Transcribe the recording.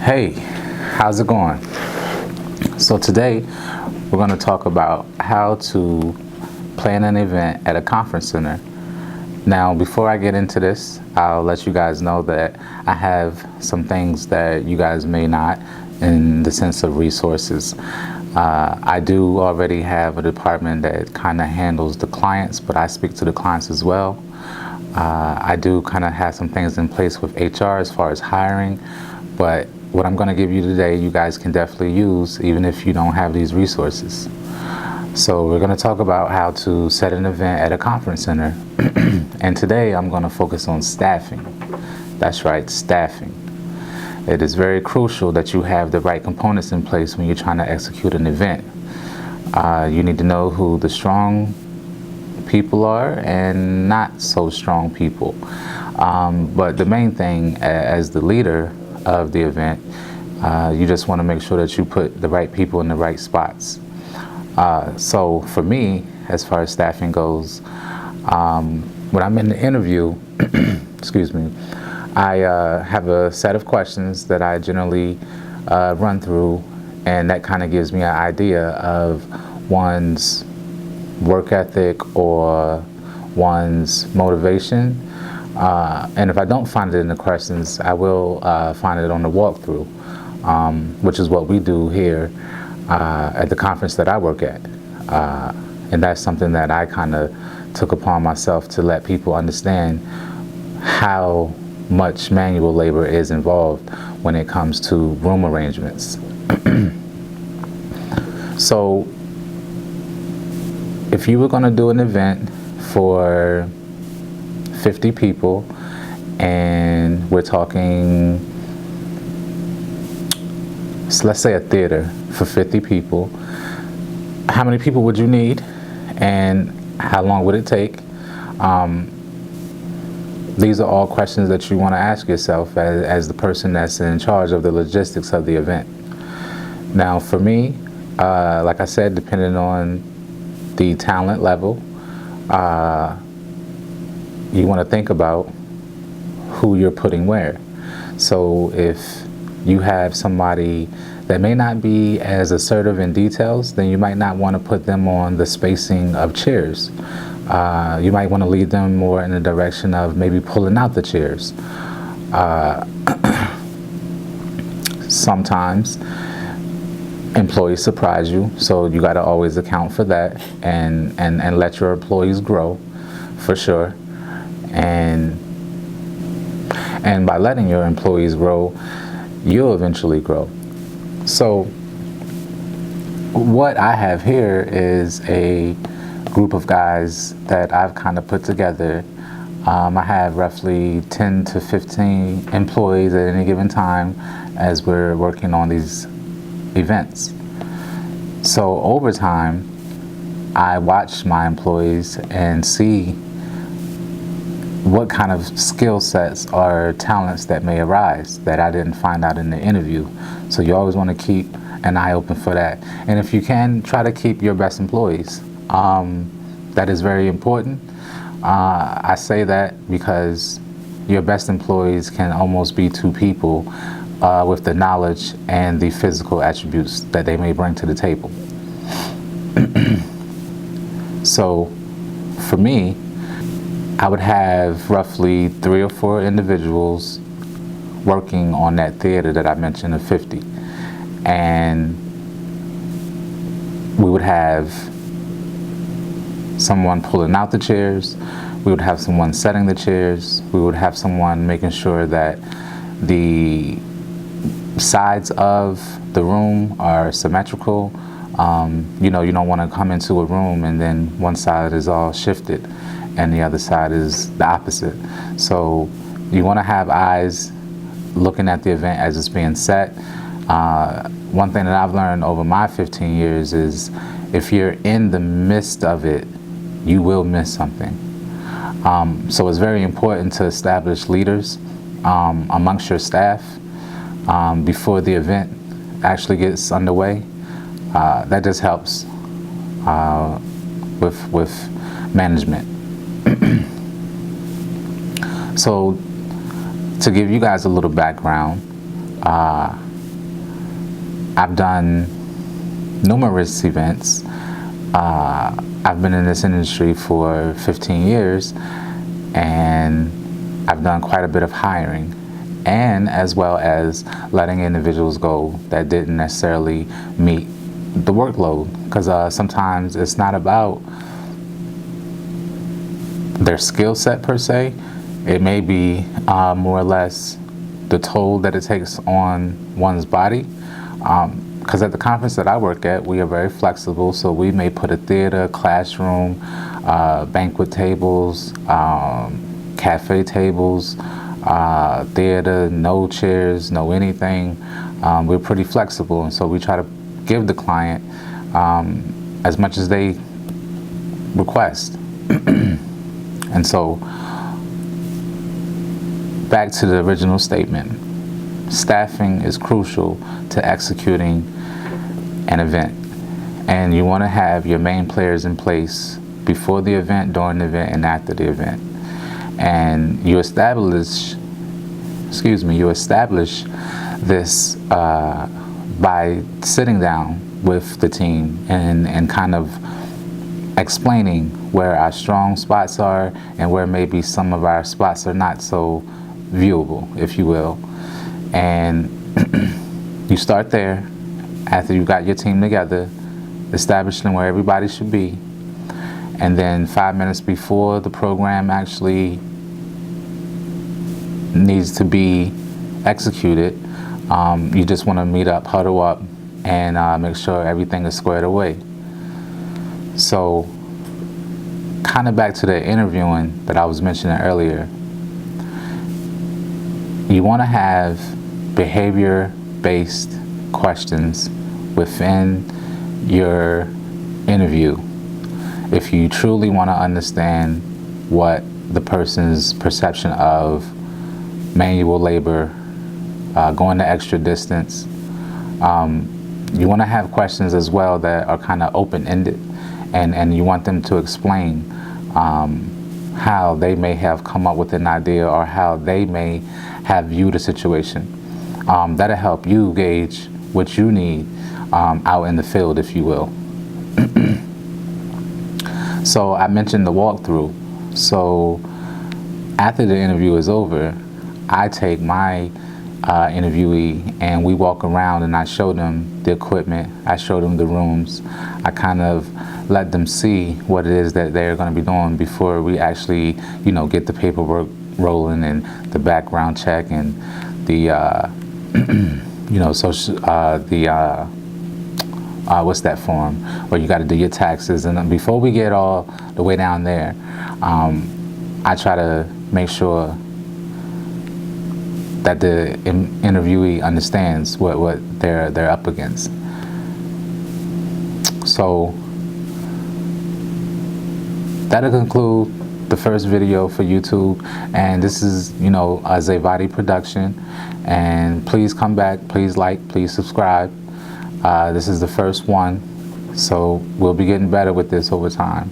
Hey, how's it going? So today we're going to talk about how to plan an event at a conference center. Now, before I get into this, I'll let you guys know that I have some things that you guys may not, in the sense of resources. I do already have a department that kind of handles the clients, but I speak to the clients as well. I do kind of have some things in place with HR as far as hiring, but what I'm going to give you today, you guys can definitely use even if you don't have these resources. So we're going to talk about how to set an event at a conference center. And today I'm going to focus on staffing. That's right, staffing. It is very crucial that you have the right components in place when you're trying to execute an event. You need to know who the strong people are and not so strong people. But the main thing, as the leader of the event, you just want to make sure that you put the right people in the right spots. So for me, as far as staffing goes, when I'm in the interview, excuse me, I have a set of questions that I generally run through, and that kind of gives me an idea of one's work ethic or one's motivation. And if I don't find it in the questions, I will find it on the walkthrough, which is what we do here at the conference that I work at. And that's something that I kind of took upon myself to let people understand how much manual labor is involved when it comes to room arrangements. So if you were going to do an event for 50 people, and we're talking, so let's say a theater for 50 people, how many people would you need and how long would it take? These are all questions that you want to ask yourself as the person that's in charge of the logistics of the event. Now for me, like I said, depending on the talent level, you want to think about who you're putting where. So if you have somebody that may not be as assertive in details, then you might not want to put them on the spacing of chairs. You might want to lead them more in the direction of maybe pulling out the chairs. Sometimes employees surprise you, so you got to always account for that and let your employees grow, for sure. And by letting your employees grow, you'll eventually grow. So what I have here is a group of guys that I've kind of put together. I have roughly 10 to 15 employees at any given time as we're working on these events. So over time, I watch my employees and see what kind of skill sets or talents that may arise that I didn't find out in the interview. So you always want to keep an eye open for that. And if you can, try to keep your best employees. That is very important. I say that because your best employees can almost be two people with the knowledge and the physical attributes that they may bring to the table. So for me, I would have roughly 3 or 4 individuals working on that theater that I mentioned of 50. And we would have someone pulling out the chairs, we would have someone setting the chairs, we would have someone making sure that the sides of the room are symmetrical. You know, you don't want to come into a room and then one side is all shifted and the other side is the opposite. So you want to have eyes looking at the event as it's being set. One thing that I've learned over my 15 years is if you're in the midst of it, you will miss something. So it's very important to establish leaders amongst your staff before the event actually gets underway. That just helps with management. So to give you guys a little background, I've done numerous events. I've been in this industry for 15 years, and I've done quite a bit of hiring, and as well as letting individuals go that didn't necessarily meet the workload, because sometimes it's not about their skill set per se. It may be more or less the toll that it takes on one's body. Because at the conference that I work at, we are very flexible, so we may put a theater, classroom, banquet tables, cafe tables, theater, no chairs, no anything. We're pretty flexible, and so we try to give the client as much as they request. And so, back to the original statement, staffing is crucial to executing an event, and you want to have your main players in place before the event, during the event, and after the event. And you establish this by sitting down with the team and kind of explaining where our strong spots are and where maybe some of our spots are not so viewable, if you will. And you start there after you've got your team together, establishing where everybody should be. And then 5 minutes before the program actually needs to be executed, you just want to meet up, huddle up, and make sure everything is squared away. So, kind of back to the interviewing that I was mentioning earlier, you want to have behavior-based questions within your interview if you truly want to understand what the person's perception of manual labor, going the extra distance. You want to have questions as well that are kind of open-ended, and you want them to explain how they may have come up with an idea or how they may have viewed a situation. That'll help you gauge what you need out in the field, if you will. So I mentioned the walkthrough. So after the interview is over, I take my interviewee and we walk around and I show them the equipment, I show them the rooms, I kind of let them see what it is that they're going to be doing before we actually, get the paperwork rolling and the background check and the, what's that form where you got to do your taxes. And then before we get all the way down there, I try to make sure that the interviewee understands what they're up against. So that'll conclude the first video for YouTube, and this is a Xavotti production. And please come back, please like, please subscribe. This is the first one, so we'll be getting better with this over time.